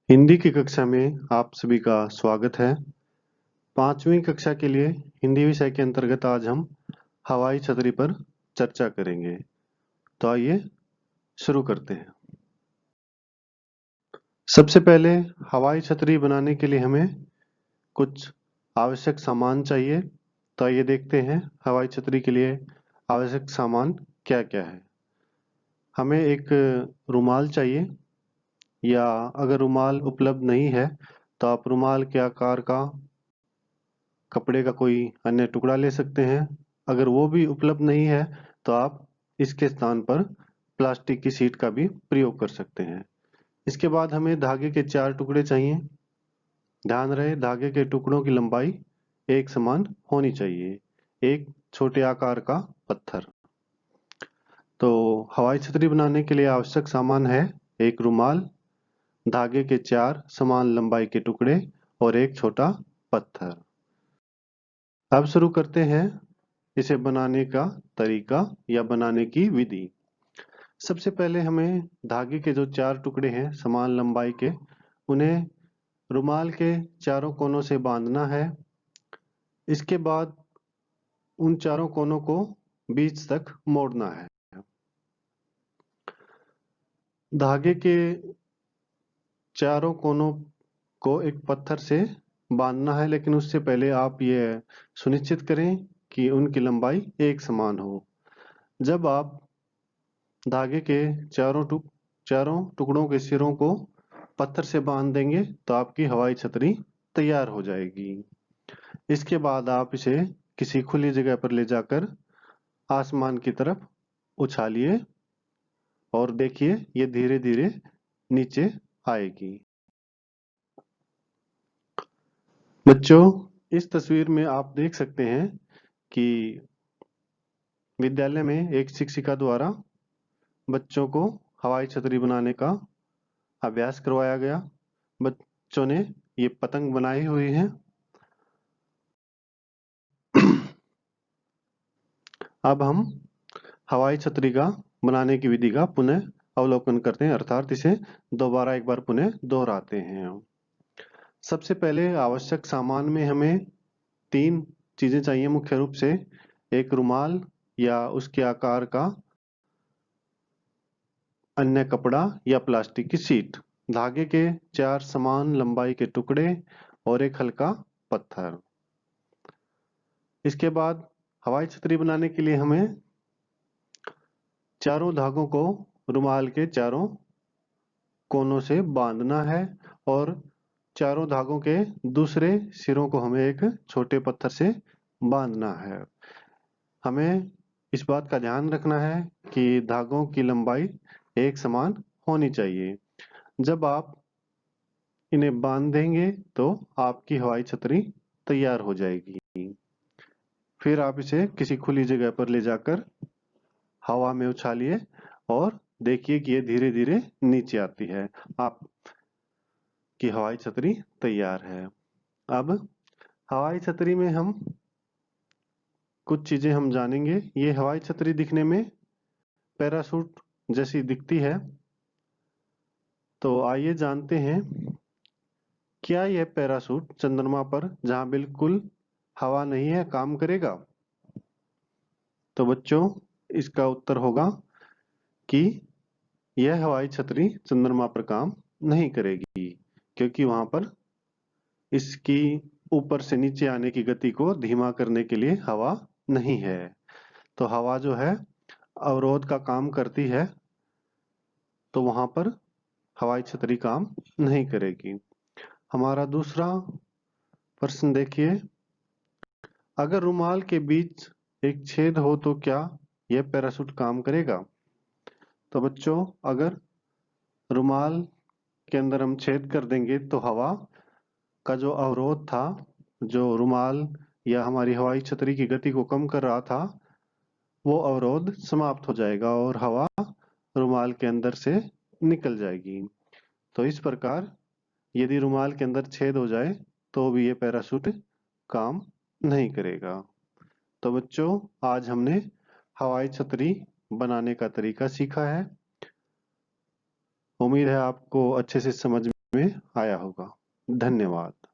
हिंदी की कक्षा में आप सभी का स्वागत है। 5वीं कक्षा के लिए हिंदी विषय के अंतर्गत आज हम हवाई छतरी पर चर्चा करेंगे। तो आइए शुरू करते हैं। सबसे पहले हवाई छतरी बनाने के लिए हमें कुछ आवश्यक सामान चाहिए। तो आइए देखते हैं हवाई छतरी के लिए आवश्यक सामान क्या क्या है। हमें एक रुमाल चाहिए, या अगर रुमाल उपलब्ध नहीं है तो आप रुमाल के आकार का कपड़े का कोई अन्य टुकड़ा ले सकते हैं। अगर वो भी उपलब्ध नहीं है तो आप इसके स्थान पर प्लास्टिक की शीट का भी प्रयोग कर सकते हैं। इसके बाद हमें धागे के 4 टुकड़े चाहिए। ध्यान रहे धागे के टुकड़ों की लंबाई एक समान होनी चाहिए। एक छोटे आकार का पत्थर। तो हवाई छतरी बनाने के लिए आवश्यक सामान है एक रुमाल, धागे के 4 समान लंबाई के टुकड़े और एक छोटा पत्थर। अब शुरू करते हैं इसे बनाने का तरीका या बनाने की विधि। सबसे पहले हमें धागे के जो 4 टुकड़े हैं समान लंबाई के, उन्हें रुमाल के चारों कोनों से बांधना है। इसके बाद उन चारों कोनों को बीच तक मोड़ना है। धागे के चारों कोनों को एक पत्थर से बांधना है, लेकिन उससे पहले आप ये सुनिश्चित करें कि उनकी लंबाई एक समान हो। जब आप धागे के चारों टुकड़ों के सिरों को पत्थर से बांध देंगे तो आपकी हवाई छतरी तैयार हो जाएगी। इसके बाद आप इसे किसी खुली जगह पर ले जाकर आसमान की तरफ उछालिए और देखिए ये धीरे धीरे नीचे आएगी। बच्चों, इस तस्वीर में आप देख सकते हैं कि विद्यालय में एक शिक्षिका द्वारा बच्चों को हवाई छतरी बनाने का अभ्यास करवाया गया। बच्चों ने ये पतंग बनाई हुई है। अब हम हवाई छतरी का बनाने की विधि का पुनः अवलोकन करते हैं, अर्थात इसे दोबारा एक बार पुनः दोहराते हैं। सबसे पहले आवश्यक सामान में हमें 3 चीजें चाहिए मुख्य रूप से। एक रुमाल या उसके आकार का अन्य कपड़ा या प्लास्टिक की शीट, धागे के 4 समान लंबाई के टुकड़े और एक हल्का पत्थर। इसके बाद हवाई छतरी बनाने के लिए हमें चारों धागों को रुमाल के चारों कोनों से बांधना है और चारों धागों के दूसरे सिरों को हमें एक छोटे पत्थर से बांधना है। हमें इस बात का ध्यान रखना है कि धागों की लंबाई एक समान होनी चाहिए। जब आप इन्हें बांध देंगे तो आपकी हवाई छतरी तैयार हो जाएगी। फिर आप इसे किसी खुली जगह पर ले जाकर हवा में उछालिए और देखिए कि ये धीरे धीरे नीचे आती है। आपकी हवाई छतरी तैयार है। अब हवाई छतरी में हम कुछ चीजें हम जानेंगे। ये हवाई छतरी दिखने में पैराशूट जैसी दिखती है। तो आइए जानते हैं, क्या यह पैराशूट चंद्रमा पर जहां बिल्कुल हवा नहीं है काम करेगा? तो बच्चों, इसका उत्तर होगा कि यह हवाई छतरी चंद्रमा पर काम नहीं करेगी, क्योंकि वहां पर इसकी ऊपर से नीचे आने की गति को धीमा करने के लिए हवा नहीं है। तो हवा जो है अवरोध का काम करती है, तो वहां पर हवाई छतरी काम नहीं करेगी। हमारा दूसरा प्रश्न देखिए, अगर रुमाल के बीच एक छेद हो तो क्या यह पैराशूट काम करेगा? तो बच्चों, अगर रुमाल के अंदर हम छेद कर देंगे तो हवा का जो अवरोध था, जो रुमाल या हमारी हवाई छतरी की गति को कम कर रहा था, वो अवरोध समाप्त हो जाएगा और हवा रुमाल के अंदर से निकल जाएगी। तो इस प्रकार यदि रुमाल के अंदर छेद हो जाए तो भी ये पैराशूट काम नहीं करेगा। तो बच्चों, आज हमने हवाई छतरी बनाने का तरीका सीखा है। उम्मीद है आपको अच्छे से समझ में आया होगा। धन्यवाद।